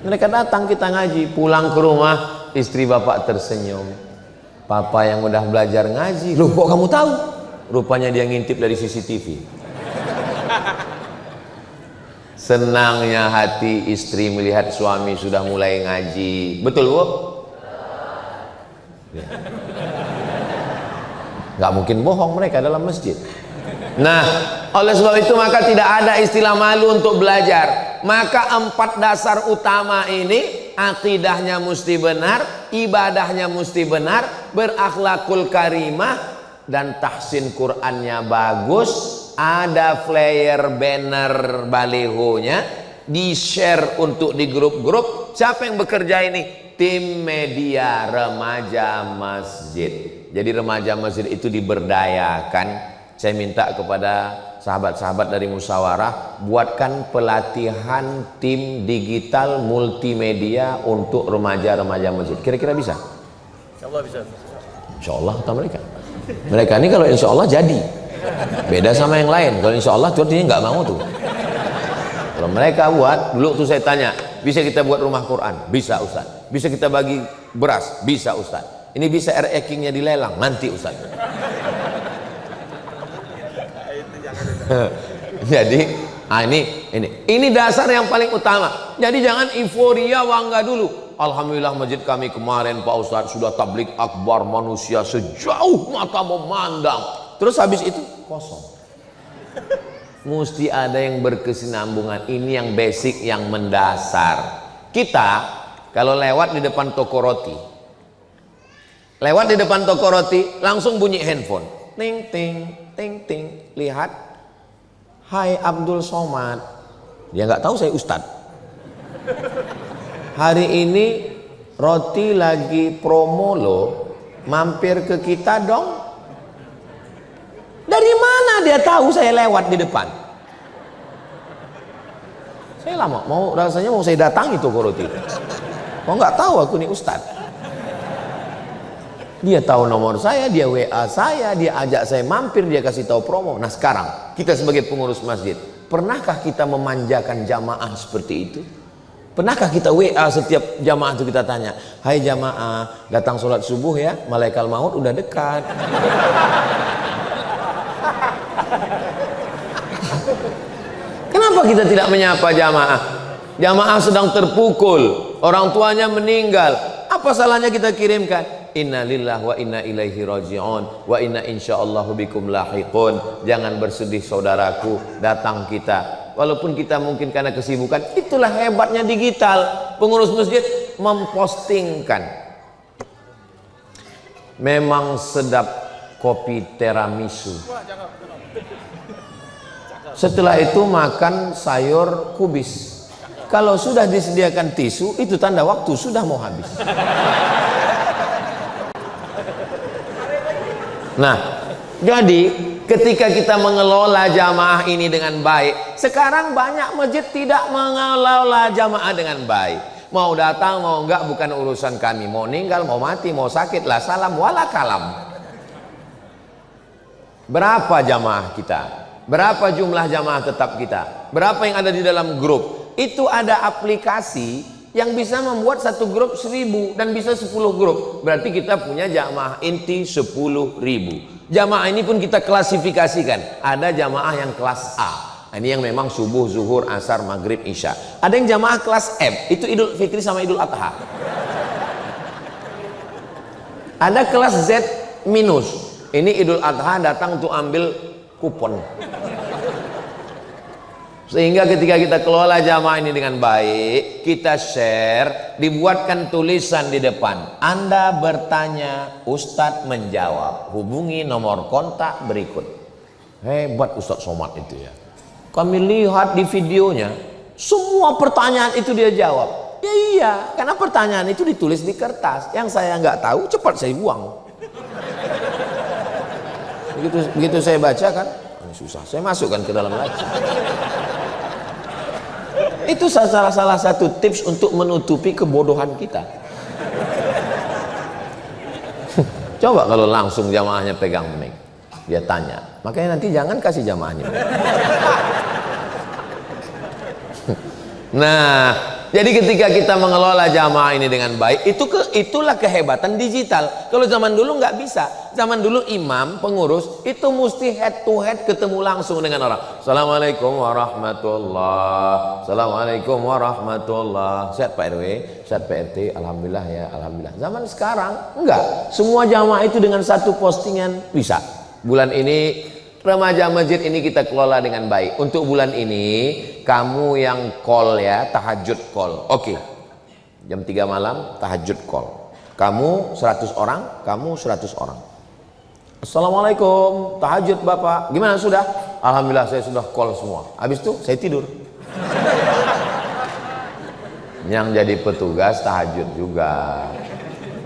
Mereka datang, kita ngaji. Pulang ke rumah, istri bapak tersenyum. Papa yang udah belajar ngaji. Loh, kok kamu tahu? Rupanya dia ngintip dari CCTV. Senangnya hati istri melihat suami sudah mulai ngaji. Betul bu? Ya. Gak mungkin bohong mereka dalam masjid. Nah, oleh sebab itu maka tidak ada istilah malu untuk belajar. Maka 4 dasar utama ini, akidahnya mesti benar, ibadahnya mesti benar, berakhlakul karimah, dan tahsin Qur'annya bagus. Ada flyer, banner, balihonya, di-share untuk di grup-grup. Siapa yang bekerja ini? Tim media remaja masjid. Jadi remaja masjid itu diberdayakan. Saya minta kepada sahabat-sahabat dari Musyawarah, buatkan pelatihan tim digital multimedia untuk remaja-remaja masjid. Kira-kira bisa? Insya Allah bisa. Insya Allah kata mereka. Mereka ini kalau insya Allah jadi. Beda sama yang lain. Kalau insya Allah tuh artinya nggak mau tuh. Kalau mereka buat, dulu tuh saya tanya, bisa kita buat rumah Quran? Bisa Ustaz. Bisa kita bagi beras? Bisa Ustaz. Ini bisa RE-nya dilelang? Nanti Ustaz. Jadi ini dasar yang paling utama. Jadi jangan euforia bangga dulu. Alhamdulillah masjid kami kemarin Pak Ustaz sudah tablik akbar, manusia sejauh mata memandang. Terus habis itu kosong. Mesti ada yang berkesinambungan. Ini yang basic, yang mendasar. Kita kalau lewat di depan toko roti, langsung bunyi handphone, ting ting ting ting. Lihat, hai Abdul Somad. Dia nggak tahu saya Ustadz. Hari ini roti lagi promo loh, mampir ke kita dong. Dari mana dia tahu saya lewat di depan? Saya lama, rasanya mau saya datangi toko roti. Mau nggak tahu aku nih Ustadz. Dia tahu nomor saya, dia WA saya, dia ajak saya mampir, dia kasih tahu promo. Nah sekarang kita sebagai pengurus masjid, pernahkah kita memanjakan jamaah seperti itu? Pernahkah kita WA setiap jamaah itu kita tanya, hai jamaah, datang sholat subuh ya, malaikat maut udah dekat. Kenapa kita tidak menyapa jamaah? Jamaah sedang terpukul, orang tuanya meninggal. Apa salahnya kita kirimkan? Inna lillahi wa inna ilaihi raji'un wa inna insyaallahu bikum lahiqun. Jangan bersedih saudaraku, datang kita. Walaupun kita mungkin karena kesibukan, itulah hebatnya digital. Pengurus masjid mempostingkan. Memang sedap kopi tiramisu. Setelah itu makan sayur kubis. Kalau sudah disediakan tisu, itu tanda waktu sudah mau habis. Nah, jadi ketika kita mengelola jamaah ini dengan baik, sekarang banyak masjid tidak mengelola jamaah dengan baik. Mau datang mau enggak bukan urusan kami, mau meninggal mau mati mau sakit lah salam wala kalam. Berapa jamaah kita? Berapa jumlah jamaah tetap kita? Berapa yang ada di dalam grup? Itu ada aplikasi yang bisa membuat satu grup 1000 dan bisa 10 grup. Berarti kita punya jamaah inti 10.000. Jamaah ini pun kita klasifikasikan. Ada jamaah yang kelas A. Ini yang memang subuh, zuhur, asar, maghrib, isya. Ada yang jamaah kelas M. Itu Idul Fitri sama Idul Adha. Ada kelas Z minus. Ini Idul Adha datang untuk ambil kupon. Sehingga ketika kita kelola jamaah ini dengan baik, kita share, dibuatkan tulisan di depan. Anda bertanya, Ustadz menjawab. Hubungi nomor kontak berikut. Hebat Ustadz Somad itu ya. Kami lihat di videonya, semua pertanyaan itu dia jawab. Ya iya, karena pertanyaan itu ditulis di kertas. Yang saya nggak tahu, cepat saya buang. Begitu saya baca kan, susah. Saya masukkan ke dalam lagi. Itu salah satu tips untuk menutupi kebodohan kita. Coba kalau langsung jamaahnya pegang mic, dia tanya. Makanya nanti jangan kasih jamaahnya. Nah, jadi ketika kita mengelola jamaah ini dengan baik, itulah kehebatan digital. Kalau zaman dulu nggak bisa. Zaman dulu imam, pengurus itu mesti head to head ketemu langsung dengan orang. Assalamualaikum warahmatullah. Assalamualaikum warahmatullah. Sehat Pak RW, sehat Pak RT, alhamdulillah ya, alhamdulillah. Zaman sekarang enggak. Semua jamaah itu dengan satu postingan bisa. Bulan ini remaja masjid ini kita kelola dengan baik. Untuk bulan ini kamu yang call ya, tahajud call. Oke. Jam 3 malam tahajud call. Kamu 100 orang, kamu 100 orang. Assalamualaikum, tahajud Bapak. Gimana sudah? Alhamdulillah saya sudah call semua. Habis itu saya tidur. Yang jadi petugas tahajud juga.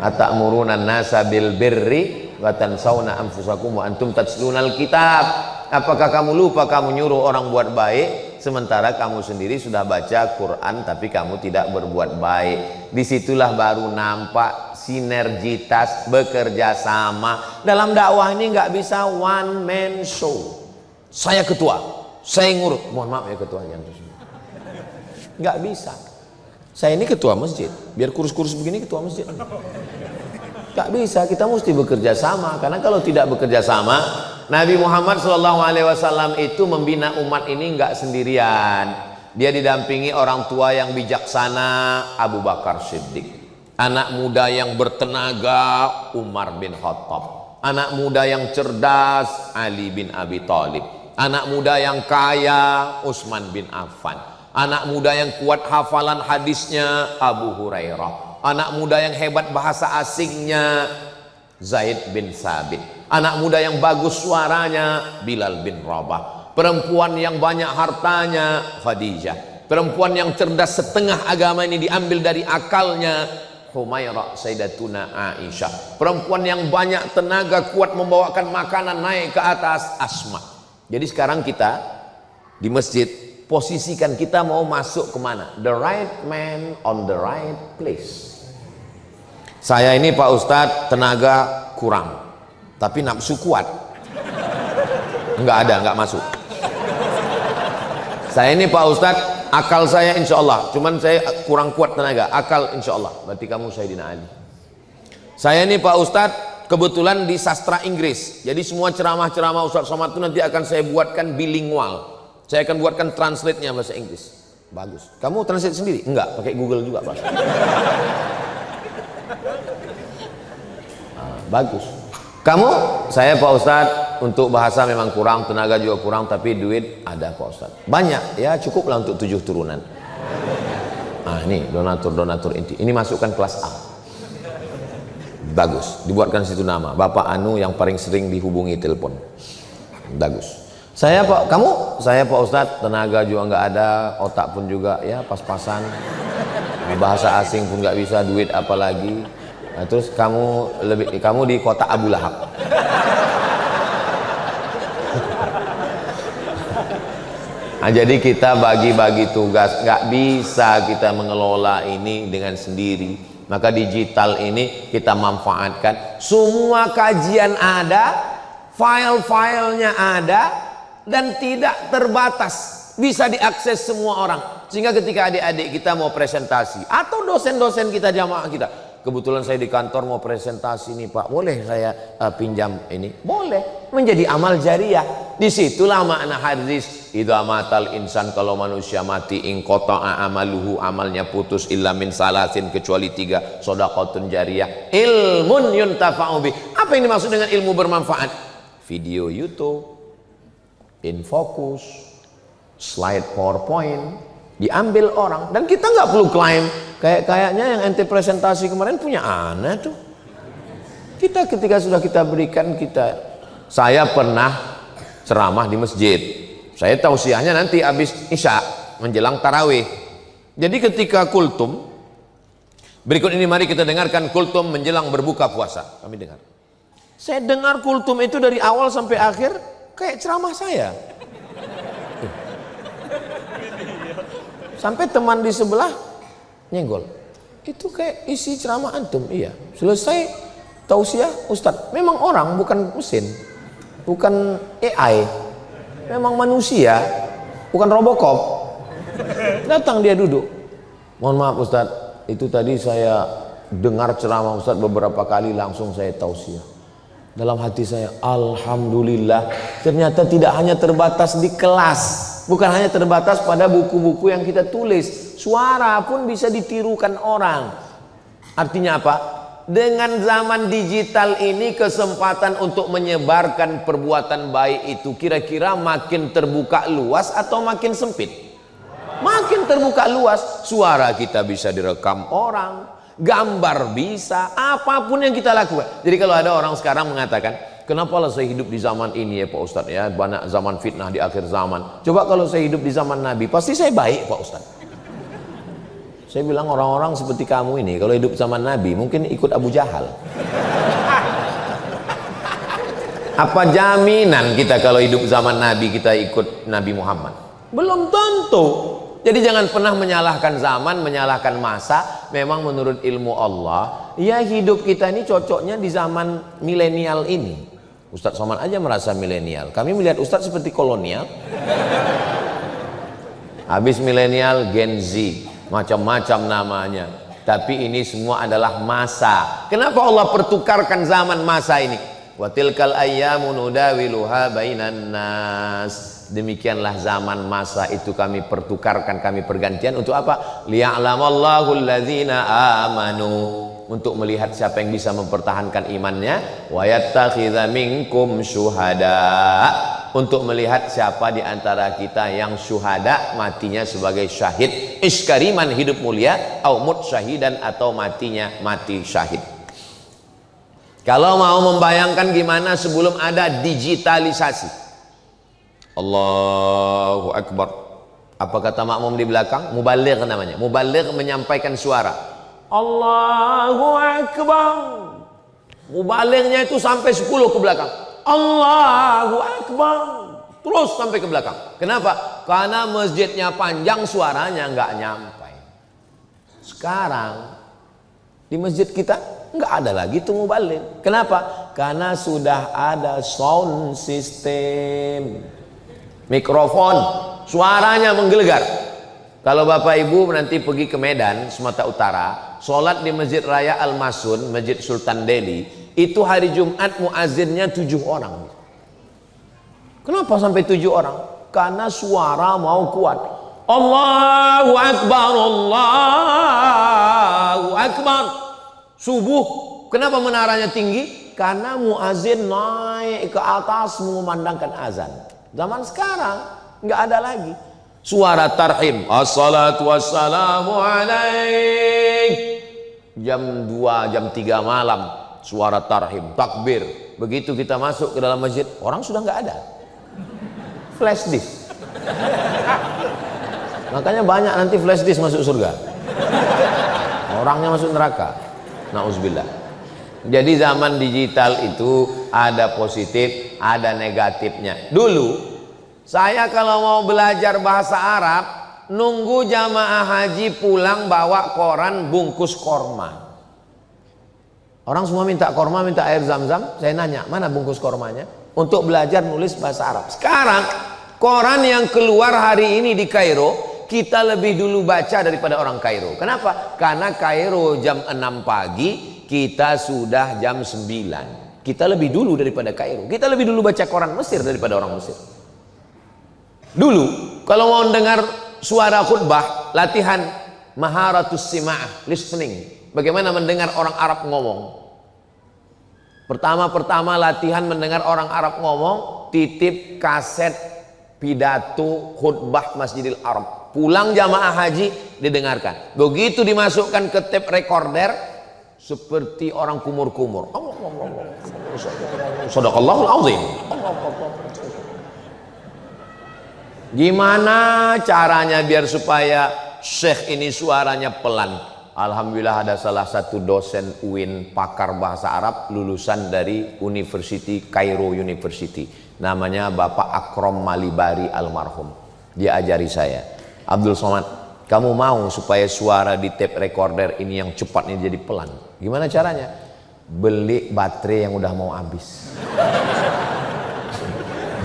Atamuruna nasa bil birri wa tansawna anfusakum wa antum tatlunal kitab. Apakah kamu lupa kamu nyuruh orang buat baik sementara kamu sendiri sudah baca Quran tapi kamu tidak berbuat baik? Disitulah baru nampak sinergitas bekerja sama. Dalam dakwah ini nggak bisa one man show. Saya ketua, saya ngurus. Mohon maaf ya ketuanya. Nggak bisa. Saya ini ketua masjid. Biar kurus-kurus begini ketua masjid. Gak bisa, kita mesti bekerja sama. Karena kalau tidak bekerja sama, Nabi Muhammad SAW itu membina umat ini nggak sendirian. Dia didampingi orang tua yang bijaksana, Abu Bakar Siddiq. Anak muda yang bertenaga, Umar bin Khattab. Anak muda yang cerdas, Ali bin Abi Thalib. Anak muda yang kaya, Utsman bin Affan. Anak muda yang kuat hafalan hadisnya, Abu Hurairah. Anak muda yang hebat bahasa asingnya, Zaid bin Sabit. Anak muda yang bagus suaranya, Bilal bin Rabah. Perempuan yang banyak hartanya, Khadijah. Perempuan yang cerdas setengah agama ini diambil dari akalnya, Humairah Sayyidatuna Aisyah. Perempuan yang banyak tenaga kuat membawakan makanan naik ke atas, Asma. Jadi sekarang kita di masjid posisikan kita mau masuk kemana. The right man on the right place. Saya ini Pak Ustadz tenaga kurang, tapi nafsu kuat. Enggak masuk. Saya ini Pak Ustadz, akal saya insya Allah, cuman saya kurang kuat tenaga. Akal insya Allah, berarti kamu Sayyidina Ali. Saya ini Pak Ustadz kebetulan di sastra Inggris, jadi semua ceramah-ceramah Ustadz Somad itu nanti akan saya buatkan bilingual. Saya akan buatkan translate-nya bahasa Inggris. Bagus. Kamu translate sendiri? Enggak, pakai Google juga Pak. Bagus. Kamu, saya Pak Ustadz untuk bahasa memang kurang, tenaga juga kurang, tapi duit ada Pak Ustadz. Banyak, ya cukuplah untuk 7 turunan. Nah ini donatur inti. Ini masukkan kelas A. Bagus, dibuatkan situ nama. Bapak Anu yang paling sering dihubungi telepon. Bagus. Saya Pak, kamu? Saya Pak Ustadz tenaga juga nggak ada, otak pun juga ya pas-pasan. Bahasa asing pun nggak bisa, duit apalagi. Nah, terus kamu di kota Abu Lahab. Nah, jadi kita bagi-bagi tugas, nggak bisa kita mengelola ini dengan sendiri. Maka digital ini kita manfaatkan. Semua kajian ada, file-filenya ada, dan tidak terbatas, bisa diakses semua orang. Sehingga ketika adik-adik kita mau presentasi atau dosen-dosen kita, jamaah kita, kebetulan saya di kantor mau presentasi nih Pak, boleh saya pinjam ini? Boleh, menjadi amal jariah. Disitulah makna hadis, idza matal insan, kalau manusia mati, in qata'a amaluhu, amalnya putus, illa min salasin, kecuali 3, shadaqatun jariyah, ilmun yuntafa'u bih. Apa yang dimaksud dengan ilmu bermanfaat? Video YouTube, infocus, slide PowerPoint diambil orang, dan kita nggak perlu klaim. Kayaknya yang ente presentasi kemarin punya anak tuh. Kita ketika sudah kita berikan, saya pernah ceramah di masjid. Saya tausiahnya nanti habis isya menjelang tarawih. Jadi ketika kultum, berikut ini mari kita dengarkan kultum menjelang berbuka puasa. Kami dengar. Saya dengar kultum itu dari awal sampai akhir kayak ceramah saya. Sampai teman di sebelah nyenggol, itu kayak isi ceramah antum. Iya, selesai tausiah Ustadz, memang orang bukan mesin, bukan AI, memang manusia, bukan Robocop. Datang dia duduk, mohon maaf Ustadz, itu tadi saya dengar ceramah Ustadz beberapa kali, langsung saya tausiah. Dalam hati saya, alhamdulillah, ternyata tidak hanya terbatas di kelas, bukan hanya terbatas pada buku-buku yang kita tulis, suara pun bisa ditirukan orang. Artinya apa? Dengan zaman digital ini, kesempatan untuk menyebarkan perbuatan baik itu kira-kira makin terbuka luas atau makin sempit? Makin terbuka luas. Suara kita bisa direkam orang, gambar bisa, apapun yang kita lakukan. Jadi kalau ada orang sekarang mengatakan, kenapa lah saya hidup di zaman ini ya Pak Ustadz, ya banyak zaman fitnah di akhir zaman. Coba kalau saya hidup di zaman Nabi, pasti saya baik Pak Ustadz. Saya bilang orang-orang seperti kamu ini kalau hidup zaman Nabi mungkin ikut Abu Jahal. Apa jaminan kita kalau hidup zaman Nabi kita ikut Nabi Muhammad? Belum tentu. Jadi jangan pernah menyalahkan zaman, menyalahkan masa. Memang menurut ilmu Allah, ya hidup kita ini cocoknya di zaman milenial ini. Ustadz Somad aja merasa milenial. Kami melihat Ustadz seperti kolonial. Habis milenial, Gen Z, macam-macam namanya. Tapi ini semua adalah masa. Kenapa Allah pertukarkan zaman masa ini? Wa tilkal ayyamu nudawiluha bainan nas. Demikianlah zaman masa itu kami pertukarkan, kami pergantian untuk apa? Liya'lamallahu alladzina amanu, untuk melihat siapa yang bisa mempertahankan imannya, wa yattakhidha minkum syuhada, untuk melihat siapa di antara kita yang syuhada, matinya sebagai syahid, iskariman hidup mulia, au mut syahidan, atau matinya mati syahid. Kalau mau membayangkan gimana sebelum ada digitalisasi, Allahu Akbar. Apa kata makmum di belakang? Mubaligh namanya. Mubaligh menyampaikan suara. Allahu Akbar. Mubalighnya itu sampai 10 ke belakang. Allahu Akbar. terus sampai ke belakang. Kenapa? Karena masjidnya panjang, suaranya nggak nyampai. Sekarang di masjid kita nggak ada lagi tuh mubalik. Kenapa? Karena sudah ada sound system, mikrofon, suaranya menggelegar. Kalau Bapak Ibu nanti pergi ke Medan, Sumatera Utara, sholat di Masjid Raya Al-Masun, Masjid Sultan Delhi, itu hari Jumat muazzinnya 7 orang. Kenapa sampai 7 orang? Karena suara mau kuat. Allahu Akbar, Allahu Akbar. Subuh, kenapa menaranya tinggi? Karena muazzin naik ke atas mengumandangkan azan. Zaman sekarang nggak ada lagi. Suara tarhim, assalatu wassalamu alaik. Jam 2, jam 3 malam, suara tarhim, takbir. Begitu kita masuk ke dalam masjid, orang sudah nggak ada. Flash disk. Makanya banyak nanti flash disk masuk surga. Orangnya masuk neraka. Nauzubillah. Jadi zaman digital itu ada positif, ada negatifnya. Dulu saya kalau mau belajar bahasa Arab, nunggu jamaah haji pulang bawa koran bungkus korma. Orang semua minta korma, minta air zam-zam. Saya nanya, mana bungkus kormanya? Untuk belajar nulis bahasa Arab. Sekarang, koran yang keluar hari ini di Kairo, kita lebih dulu baca daripada orang Kairo. Kenapa? Karena Kairo jam 6 pagi, kita sudah jam 9. Kita lebih dulu daripada Kairo. Kita lebih dulu baca koran Mesir daripada orang Mesir. Dulu kalau mau dengar suara khutbah, latihan maharatus sima'ah, listening, bagaimana mendengar orang Arab ngomong. Pertama latihan mendengar orang Arab ngomong, titip kaset pidato khutbah Masjidil Arab, pulang jamaah haji didengarkan. Begitu dimasukkan ke tape recorder, seperti orang kumur-kumur. Shadaqallahul azim. Gimana caranya biar supaya Syekh ini suaranya pelan? Alhamdulillah ada salah satu dosen UIN pakar bahasa Arab lulusan dari University Cairo University. Namanya Bapak Akrom Malibari almarhum. Dia ajari saya, Abdul Somad, kamu mau supaya suara di tape recorder ini yang cepat ini jadi pelan? Gimana caranya? Beli baterai yang udah mau habis.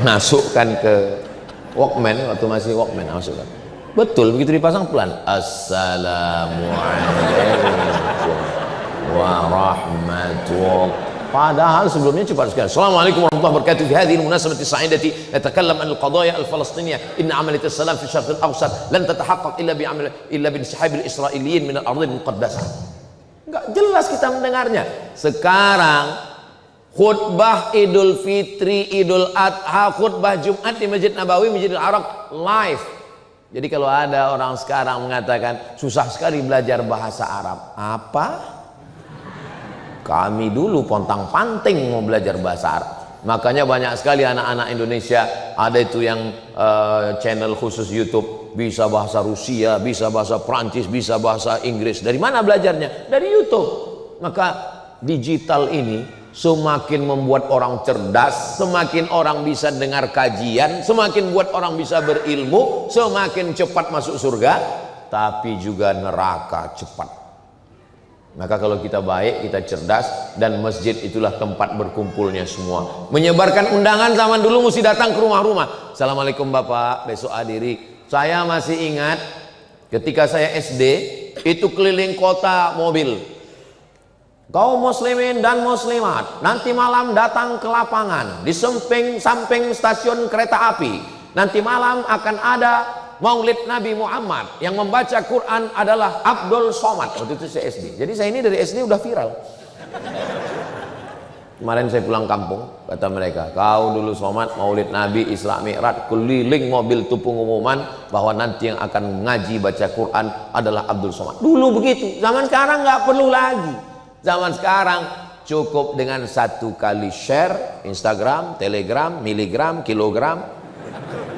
Masukkan ke Walkman, waktu masih Walkman, masukkan. Betul, begitu dipasang pelan. Assalamualaikum warahmatullahi. Padahal sebelumnya cepat sekali. Assalamualaikum warahmatullahi wabarakatuh. Fi hadhihi al-munasabati as-sa'idati natakallam an al-qadaya al-falastiniyah. Inna 'amaliyat as-salam fi syarq al-awsat lan tatahaqqaq illa bi inshihab al-israiliyyin min al-ardh al-muqaddasah. Enggak jelas kita mendengarnya. Sekarang khutbah Idul Fitri, Idul Adha, khutbah Jumat di Masjid Nabawi, Masjidil Arab live. Jadi kalau ada orang sekarang mengatakan susah sekali belajar bahasa Arab, apa? Kami dulu pontang-panting mau belajar bahasa Arab. Makanya banyak sekali anak-anak Indonesia ada itu yang channel khusus YouTube, bisa bahasa Rusia, bisa bahasa Prancis, bisa bahasa Inggris. Dari mana belajarnya? Dari YouTube. Maka digital ini semakin membuat orang cerdas, semakin orang bisa dengar kajian, semakin buat orang bisa berilmu, semakin cepat masuk surga, tapi juga neraka cepat. Maka kalau kita baik, kita cerdas, dan masjid itulah tempat berkumpulnya semua. Menyebarkan undangan zaman dulu mesti datang ke rumah-rumah. Assalamualaikum Bapak, besok hadiri. Saya masih ingat ketika saya SD, itu keliling kota mobil. Kaum muslimin dan muslimat, nanti malam datang ke lapangan di samping stasiun kereta api. Nanti malam akan ada Maulid Nabi Muhammad, yang membaca Quran adalah Abdul Somad. Waktu itu saya SD. Jadi saya ini dari SD udah viral. Kemarin saya pulang kampung, kata mereka, kau dulu Somad Maulid Nabi Isra Mi'raj, keliling mobil itu pengumuman bahwa nanti yang akan ngaji baca Quran adalah Abdul Somad. Dulu begitu. Zaman sekarang nggak perlu lagi. Zaman sekarang cukup dengan 1 kali share Instagram, Telegram, miligram, kilogram,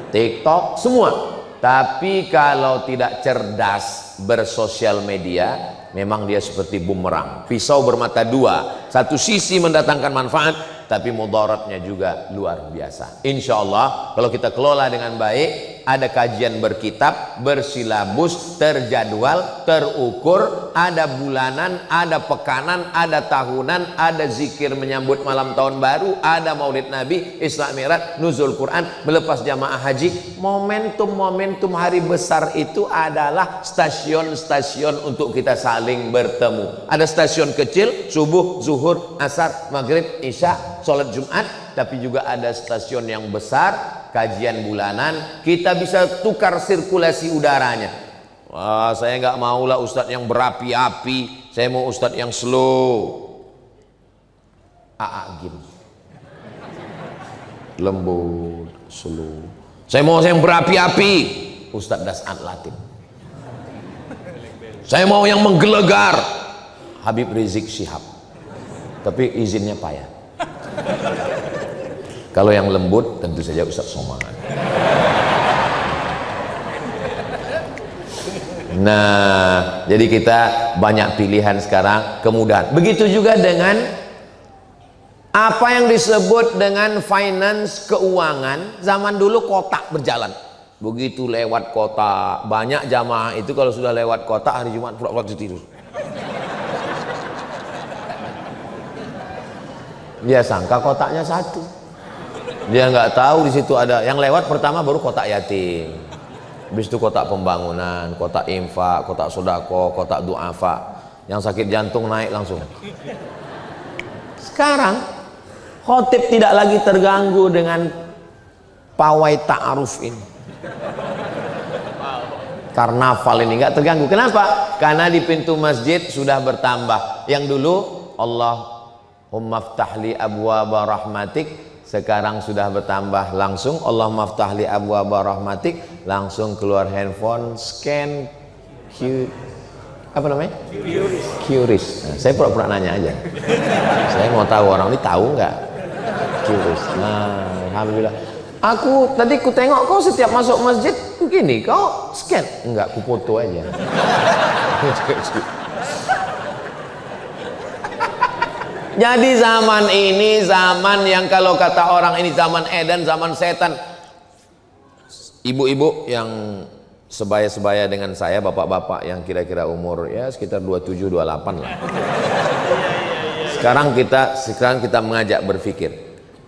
TikTok, semua. Tapi kalau tidak cerdas bersosial media, memang dia seperti bumerang, pisau bermata dua. Satu sisi mendatangkan manfaat, tapi mudaratnya juga luar biasa. Insya Allah kalau kita kelola dengan baik, ada kajian berkitab, bersilabus, terjadwal, terukur, ada bulanan, ada pekanan, ada tahunan, ada zikir menyambut malam tahun baru, ada maulid Nabi, Isra Mi'raj, nuzul Quran, melepas jamaah haji. Momentum-momentum hari besar itu adalah stasiun-stasiun untuk kita saling bertemu. Ada stasiun kecil, subuh, zuhur, asar, maghrib, isya, sholat Jumat, tapi juga ada stasiun yang besar, kajian bulanan. Kita bisa tukar sirkulasi udaranya. Wah, saya nggak maulah ustadz yang berapi-api, saya mau ustadz yang slow. Gim, lembut, slow. Saya mau yang berapi-api, Ustadz Das'ad Latif. Saya mau yang menggelegar, Habib Rizik Syihab. Tapi izinnya payah. Kalau yang lembut tentu saja Ustadz Somad. Nah, jadi kita banyak pilihan sekarang, kemudahan. Begitu juga dengan apa yang disebut dengan finance, keuangan. Zaman dulu kotak berjalan. Begitu lewat kota, banyak jamaah itu kalau sudah lewat kota hari Jumat pura-pura tidur. Dia sangka kotaknya satu. Dia nggak tahu di situ ada yang lewat. Pertama baru kotak yatim, habis itu kotak pembangunan, kotak infak, kotak sodako, kotak duafa. Yang sakit jantung naik langsung. Sekarang khotib tidak lagi terganggu dengan pawai ta'aruf ini, karnaval ini nggak terganggu. Kenapa? Karena di pintu masjid sudah bertambah. Yang dulu Allahumma ftahli abwaba rahmatik, sekarang sudah bertambah langsung Allahumma ftahli abwaba rahmatik, langsung keluar handphone, scan apa namanya? QRIS. Nah, saya pura-pura nanya aja. Saya mau tahu orang ini tahu nggak QRIS. Nah, alhamdulillah. Aku tadi ku tengok kau setiap masuk masjid begini, kau scan? Enggak, ku foto aja. Jadi zaman ini zaman yang kalau kata orang ini zaman edan, zaman setan. Ibu-ibu yang sebaya-sebaya dengan saya, bapak-bapak yang kira-kira umur ya sekitar 27 28 lah. Sekarang kita mengajak berpikir.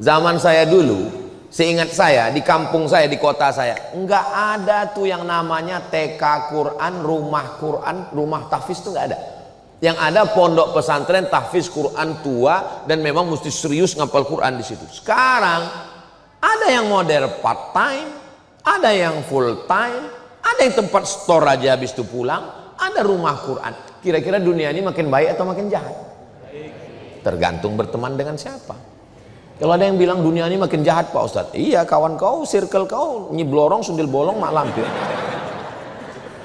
Zaman saya dulu, seingat saya di kampung saya, di kota saya, enggak ada tuh yang namanya TK Quran, rumah tahfiz tuh enggak ada. Yang ada pondok pesantren tahfiz Quran tua dan memang mesti serius ngapal Quran di situ. Sekarang ada yang model part time, ada yang full time, ada yang tempat store aja habis itu pulang, ada rumah Quran. Kira-kira dunia ini makin baik atau makin jahat? Tergantung berteman dengan siapa. Kalau ada yang bilang dunia ini makin jahat Pak Ustadz, iya kawan kau, circle kau nyiblorong, sundil bolong, mak lampir.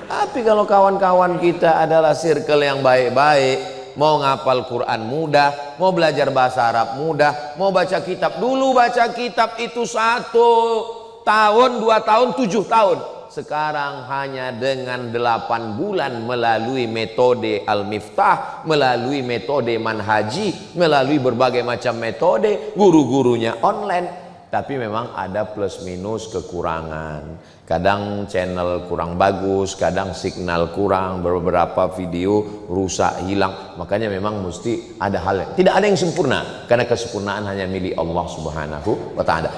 Tapi kalau kawan-kawan kita adalah circle yang baik-baik, mau ngapal Quran mudah, mau belajar bahasa Arab mudah, mau baca kitab. Dulu baca kitab itu 1 tahun, 2 tahun, 7 tahun. Sekarang hanya dengan 8 bulan melalui metode Al-Miftah, melalui metode Manhaji, melalui berbagai macam metode, guru-gurunya online. Tapi memang ada plus minus kekurangan. Kadang channel kurang bagus, kadang signal kurang, beberapa video rusak, hilang. Makanya memang mesti ada hal yang tidak ada yang sempurna, karena kesempurnaan hanya milik Allah Subhanahu wa ta'ala.